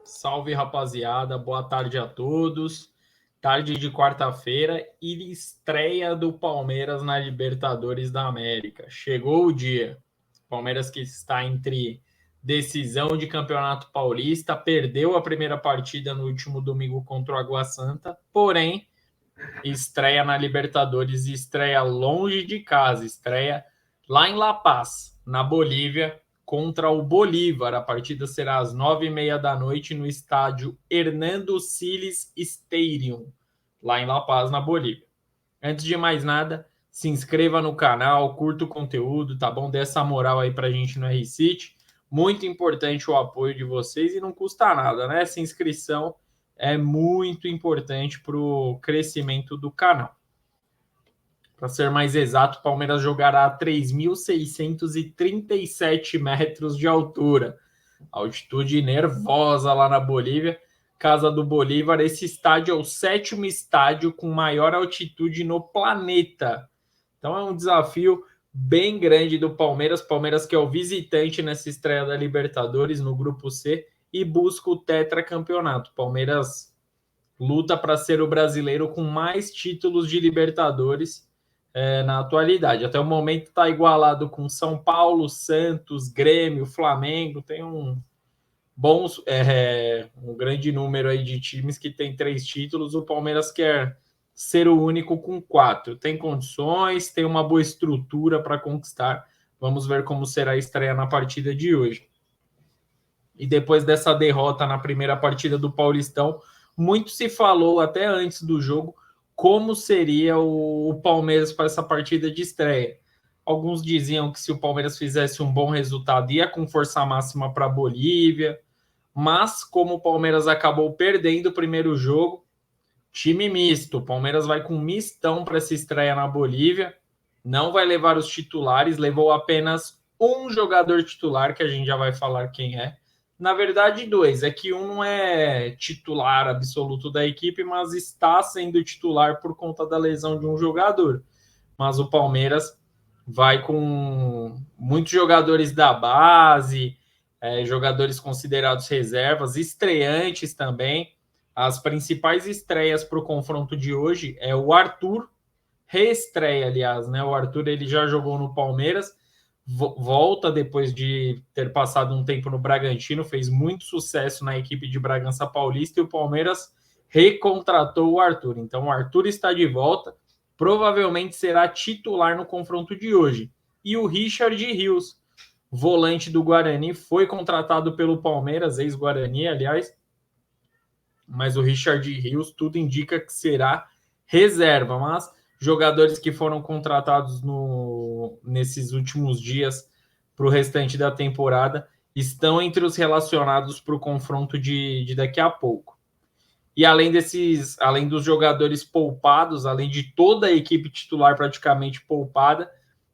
Salve, rapaziada. Boa tarde a todos. Tarde de quarta-feira e estreia do Palmeiras na Libertadores da América. Chegou o dia. Palmeiras que está entre decisão de Campeonato Paulista, perdeu a primeira partida no último domingo contra o Água Santa, porém estreia na Libertadores e estreia longe de casa, estreia lá em La Paz, na Bolívia, contra o Bolívar. A partida será às 9h30 da noite no estádio Hernando Siles Stadium, lá em La Paz, na Bolívia. Antes de mais nada, se inscreva no canal, curta o conteúdo, tá bom? Dê essa moral aí pra gente no R-City. Muito importante o apoio de vocês e não custa nada, né? Essa inscrição é muito importante para o crescimento do canal. Para ser mais exato, o Palmeiras jogará a 3.637 metros de altura. Altitude nervosa lá na Bolívia. Casa do Bolívar, esse estádio é o 7º estádio com maior altitude no planeta. Então é um desafio bem grande do Palmeiras. Palmeiras que é o visitante nessa estreia da Libertadores no Grupo C e busca o tetracampeonato. Palmeiras luta para ser o brasileiro com mais títulos de Libertadores na atualidade. Até o momento está igualado com São Paulo, Santos, Grêmio, Flamengo. Tem um grande número aí de times que tem 3 títulos. O Palmeiras quer ser o único com 4. Tem condições, tem uma boa estrutura para conquistar. Vamos ver como será a estreia na partida de hoje. E depois dessa derrota na primeira partida do Paulistão, muito se falou até antes do jogo como seria o Palmeiras para essa partida de estreia. Alguns diziam que se o Palmeiras fizesse um bom resultado, ia com força máxima para a Bolívia, mas como o Palmeiras acabou perdendo o primeiro jogo, time misto. O Palmeiras vai com mistão para essa estreia na Bolívia, não vai levar os titulares, levou apenas um jogador titular, que a gente já vai falar quem é. Na verdade, 2. É que um não é titular absoluto da equipe, mas está sendo titular por conta da lesão de um jogador. Mas o Palmeiras vai com muitos jogadores da base, jogadores considerados reservas, estreantes também. As principais estreias para o confronto de hoje é o Arthur, reestreia, aliás, né? O Arthur ele já jogou no Palmeiras, volta depois de ter passado um tempo no Bragantino, fez muito sucesso na equipe de Bragança Paulista e o Palmeiras recontratou o Arthur. Então o Arthur está de volta, provavelmente será titular no confronto de hoje. E o Richard Rios, volante do Guarani, foi contratado pelo Palmeiras, ex-Guarani, aliás, mas o Richard Rios tudo indica que será reserva, mas jogadores que foram contratados nesses últimos dias para o restante da temporada estão entre os relacionados para o confronto de daqui a pouco. E além dos jogadores poupados, além de toda a equipe titular praticamente poupada,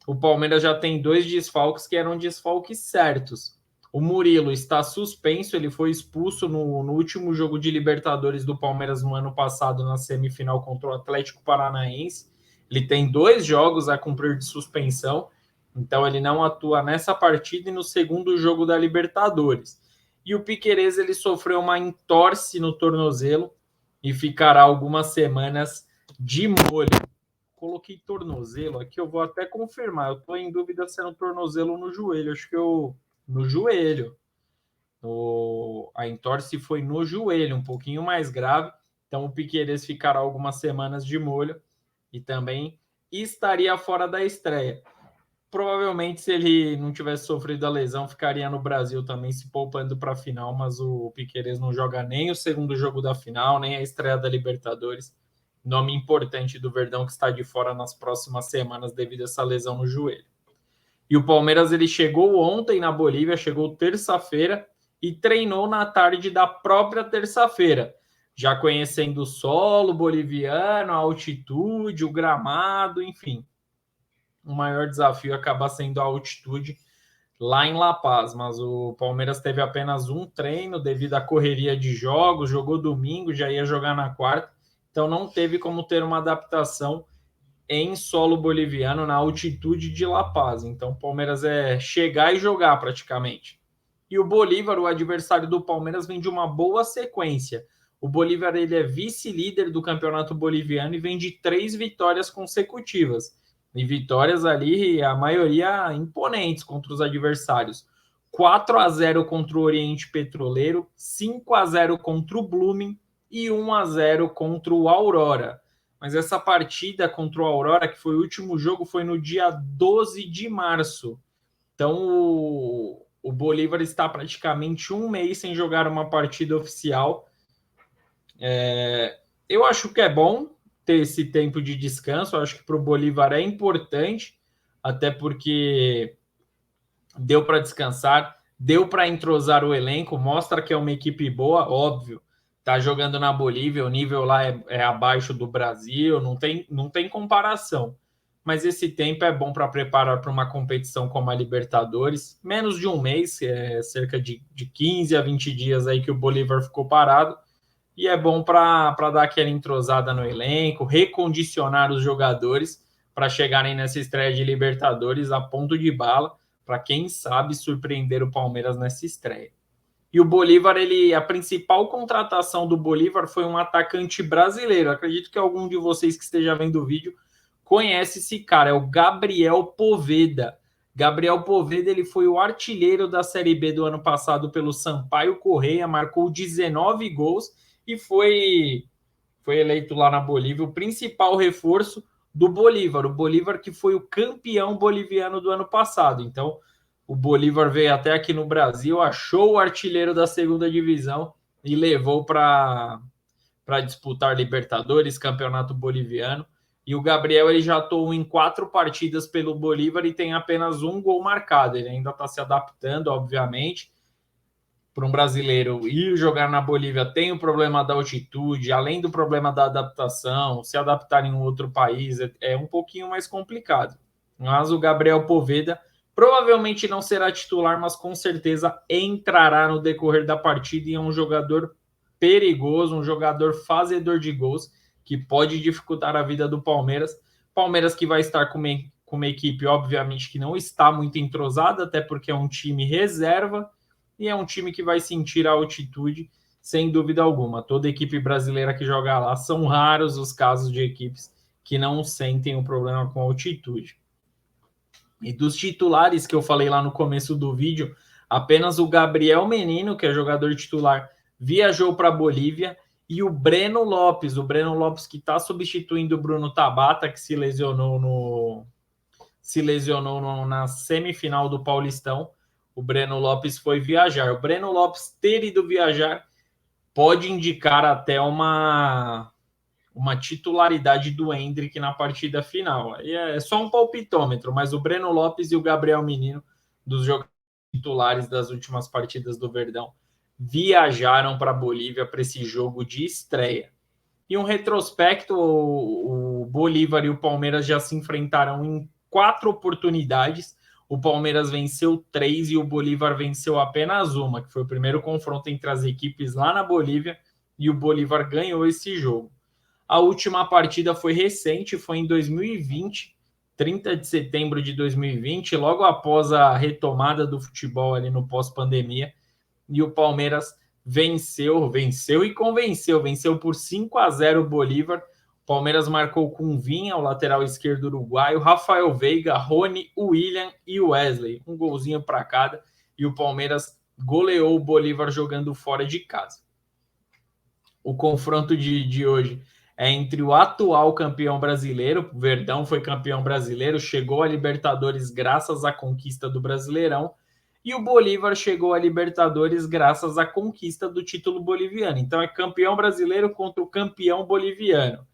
o Palmeiras já tem 2 desfalques que eram desfalques certos. O Murilo está suspenso, ele foi expulso no último jogo de Libertadores do Palmeiras no ano passado, na semifinal contra o Atlético Paranaense. Ele tem 2 jogos a cumprir de suspensão, então ele não atua nessa partida e no segundo jogo da Libertadores. E o Piquerez ele sofreu uma entorse no tornozelo e ficará algumas semanas de molho. Coloquei tornozelo aqui, eu vou até confirmar. Eu estou em dúvida se é no tornozelo ou no joelho. Acho que no joelho. A entorse foi no joelho, um pouquinho mais grave. Então o Piquerez ficará algumas semanas de molho e também estaria fora da estreia. Provavelmente, se ele não tivesse sofrido a lesão, ficaria no Brasil também, se poupando para a final, mas o Piquerez não joga nem o segundo jogo da final, nem a estreia da Libertadores. Nome importante do Verdão que está de fora nas próximas semanas devido a essa lesão no joelho. E o Palmeiras ele chegou ontem na Bolívia, chegou terça-feira e treinou na tarde da própria terça-feira, já conhecendo o solo boliviano, a altitude, o gramado, enfim. O maior desafio acaba sendo a altitude lá em La Paz, mas o Palmeiras teve apenas um treino devido à correria de jogos, jogou domingo, já ia jogar na quarta, então não teve como ter uma adaptação em solo boliviano, na altitude de La Paz. Então, o Palmeiras é chegar e jogar praticamente. E o Bolívar, o adversário do Palmeiras, vem de uma boa sequência. O Bolívar ele é vice-líder do campeonato boliviano e vem de 3 vitórias consecutivas. E vitórias ali, a maioria imponentes contra os adversários. 4-0 contra o Oriente Petroleiro, 5-0 contra o Blooming e 1-0 contra o Aurora. Mas essa partida contra o Aurora, que foi o último jogo, foi no dia 12 de março. Então, o Bolívar está praticamente um mês sem jogar uma partida oficial. Eu acho que é bom ter esse tempo de descanso. Eu acho que para o Bolívar é importante, até porque deu para descansar, deu para entrosar o elenco, mostra que é uma equipe boa, óbvio. Tá jogando na Bolívia, o nível lá é abaixo do Brasil, não tem comparação. Mas esse tempo é bom para preparar para uma competição como a Libertadores. Menos de um mês, cerca de 15 a 20 dias aí que o Bolívar ficou parado. E é bom para dar aquela entrosada no elenco, recondicionar os jogadores para chegarem nessa estreia de Libertadores a ponto de bala, para quem sabe surpreender o Palmeiras nessa estreia. E o Bolívar, a principal contratação do Bolívar foi um atacante brasileiro. Acredito que algum de vocês que esteja vendo o vídeo conhece esse cara, é o Gabriel Poveda. Gabriel Poveda, ele foi o artilheiro da Série B do ano passado pelo Sampaio Correia, marcou 19 gols e foi eleito lá na Bolívia o principal reforço do Bolívar. O Bolívar que foi o campeão boliviano do ano passado. Então, o Bolívar veio até aqui no Brasil, achou o artilheiro da segunda divisão e levou para disputar Libertadores, Campeonato Boliviano. E o Gabriel ele já atuou em 4 partidas pelo Bolívar e tem apenas um gol marcado. Ele ainda está se adaptando, obviamente. Para um brasileiro ir jogar na Bolívia tem o problema da altitude, além do problema da adaptação, se adaptar em um outro país é um pouquinho mais complicado. Mas o Gabriel Poveda provavelmente não será titular, mas com certeza entrará no decorrer da partida e é um jogador perigoso, um jogador fazedor de gols, que pode dificultar a vida do Palmeiras. Palmeiras que vai estar com uma equipe, obviamente, que não está muito entrosada, até porque é um time reserva, e é um time que vai sentir a altitude, sem dúvida alguma. Toda equipe brasileira que joga lá, são raros os casos de equipes que não sentem o problema com altitude. E dos titulares que eu falei lá no começo do vídeo, apenas o Gabriel Menino, que é jogador titular, viajou para a Bolívia, e o Breno Lopes que está substituindo o Bruno Tabata, que se lesionou na semifinal do Paulistão. O Breno Lopes foi viajar. O Breno Lopes ter ido viajar pode indicar até uma titularidade do Endrick na partida final. Aí é só um palpitômetro, mas o Breno Lopes e o Gabriel Menino, dos jogadores titulares das últimas partidas do Verdão, viajaram para a Bolívia para esse jogo de estreia. E um retrospecto, o Bolívar e o Palmeiras já se enfrentaram em 4 oportunidades. O Palmeiras venceu 3 e o Bolívar venceu apenas uma, que foi o primeiro confronto entre as equipes lá na Bolívia, e o Bolívar ganhou esse jogo. A última partida foi recente, foi em 2020, 30 de setembro de 2020, logo após a retomada do futebol ali no pós-pandemia, e o Palmeiras venceu e convenceu, venceu por 5-0 o Bolívar. O Palmeiras marcou com Vinha, o lateral esquerdo uruguaio, Rafael Veiga, Rony, William e Wesley, um golzinho para cada, e o Palmeiras goleou o Bolívar jogando fora de casa. O confronto de hoje é entre o atual campeão brasileiro, o Verdão foi campeão brasileiro, chegou a Libertadores graças à conquista do Brasileirão, e o Bolívar chegou a Libertadores graças à conquista do título boliviano. Então é campeão brasileiro contra o campeão boliviano.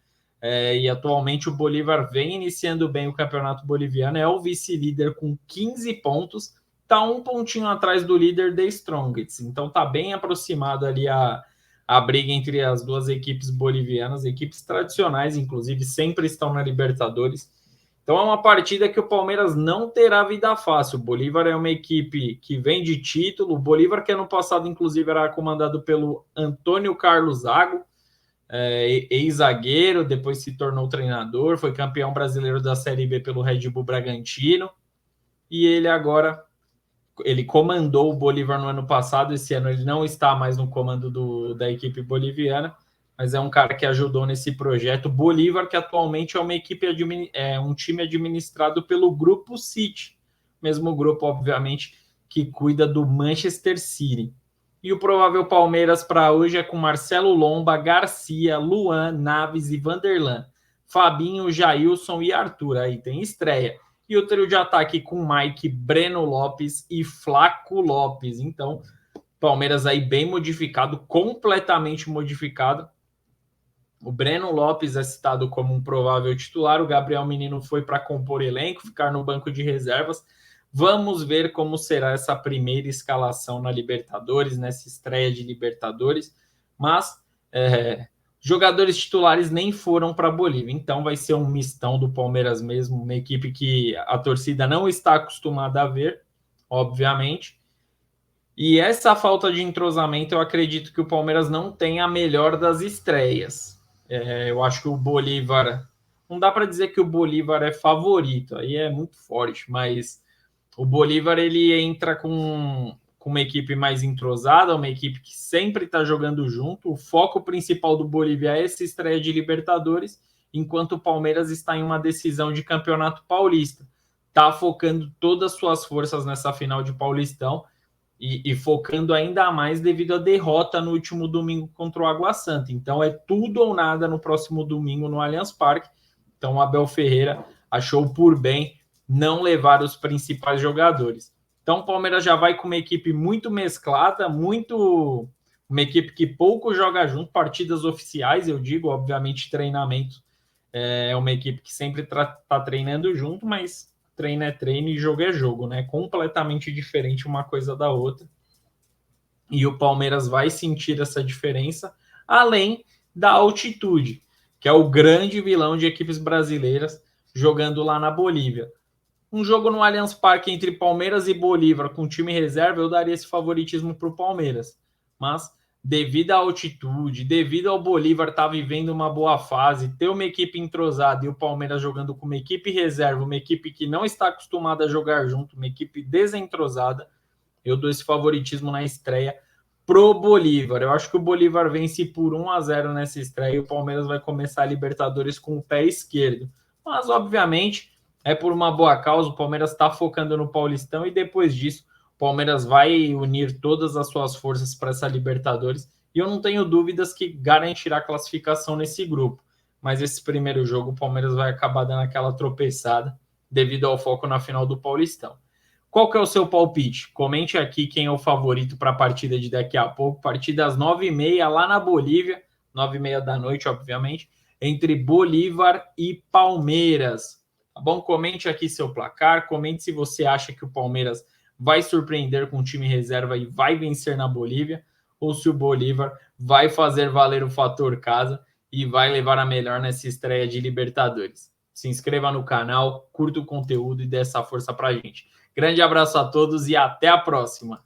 E atualmente o Bolívar vem iniciando bem o campeonato boliviano, é o vice-líder com 15 pontos, está um pontinho atrás do líder The Strongest. Então está bem aproximado ali a briga entre as duas equipes bolivianas, equipes tradicionais, inclusive, sempre estão na Libertadores. Então é uma partida que o Palmeiras não terá vida fácil. O Bolívar é uma equipe que vem de título. O Bolívar, que ano passado, inclusive, era comandado pelo Antônio Carlos Zago. ex-zagueiro, depois se tornou treinador, foi campeão brasileiro da Série B pelo Red Bull Bragantino, e ele comandou o Bolívar no ano passado. Esse ano ele não está mais no comando da equipe boliviana, mas é um cara que ajudou nesse projeto. Bolívar, que atualmente é um time administrado pelo Grupo City, mesmo grupo, obviamente, que cuida do Manchester City. E o provável Palmeiras para hoje é com Marcelo Lomba, Garcia, Luan, Naves e Vanderlan, Fabinho, Jailson e Arthur. Aí tem estreia. E o trio de ataque com Mike, Breno Lopes e Flaco Lopes. Então, Palmeiras aí bem modificado, completamente modificado. O Breno Lopes é citado como um provável titular. O Gabriel Menino foi para compor elenco, ficar no banco de reservas. Vamos ver como será essa primeira escalação na Libertadores, nessa estreia de Libertadores. Mas jogadores titulares nem foram para a Bolívia, então vai ser um mistão do Palmeiras mesmo, uma equipe que a torcida não está acostumada a ver, obviamente. E essa falta de entrosamento, eu acredito que o Palmeiras não tem a melhor das estreias. Eu acho que o Bolívar... Não dá para dizer que o Bolívar é favorito, aí é muito forte, mas o Bolívar ele entra com uma equipe mais entrosada, uma equipe que sempre está jogando junto. O foco principal do Bolívia é essa estreia de Libertadores, enquanto o Palmeiras está em uma decisão de Campeonato Paulista. Está focando todas as suas forças nessa final de Paulistão e focando ainda mais devido à derrota no último domingo contra o Água Santa. Então é tudo ou nada no próximo domingo no Allianz Parque. Então o Abel Ferreira achou por bem não levar os principais jogadores. Então o Palmeiras já vai com uma equipe muito mesclada, uma equipe que pouco joga junto, partidas oficiais, eu digo, obviamente treinamento é uma equipe que sempre está treinando junto, mas treino é treino e jogo é jogo, né? Completamente diferente uma coisa da outra. E o Palmeiras vai sentir essa diferença, além da altitude, que é o grande vilão de equipes brasileiras jogando lá na Bolívia. Um jogo no Allianz Parque entre Palmeiras e Bolívar com time reserva, eu daria esse favoritismo para o Palmeiras. Mas, devido à altitude, devido ao Bolívar estar vivendo uma boa fase, ter uma equipe entrosada e o Palmeiras jogando com uma equipe reserva, uma equipe que não está acostumada a jogar junto, uma equipe desentrosada, eu dou esse favoritismo na estreia pro Bolívar. Eu acho que o Bolívar vence por 1-0 nessa estreia e o Palmeiras vai começar a Libertadores com o pé esquerdo. Mas, obviamente, é por uma boa causa. O Palmeiras está focando no Paulistão e depois disso o Palmeiras vai unir todas as suas forças para essa Libertadores e eu não tenho dúvidas que garantirá a classificação nesse grupo. Mas esse primeiro jogo o Palmeiras vai acabar dando aquela tropeçada devido ao foco na final do Paulistão. Qual que é o seu palpite? Comente aqui quem é o favorito para a partida de daqui a pouco. Partida às 9h30 lá na Bolívia, 9h30 da noite, obviamente, entre Bolívar e Palmeiras. Tá bom? Comente aqui seu placar, comente se você acha que o Palmeiras vai surpreender com o time reserva e vai vencer na Bolívia, ou se o Bolívar vai fazer valer o fator casa e vai levar a melhor nessa estreia de Libertadores. Se inscreva no canal, curta o conteúdo e dê essa força pra gente. Grande abraço a todos e até a próxima!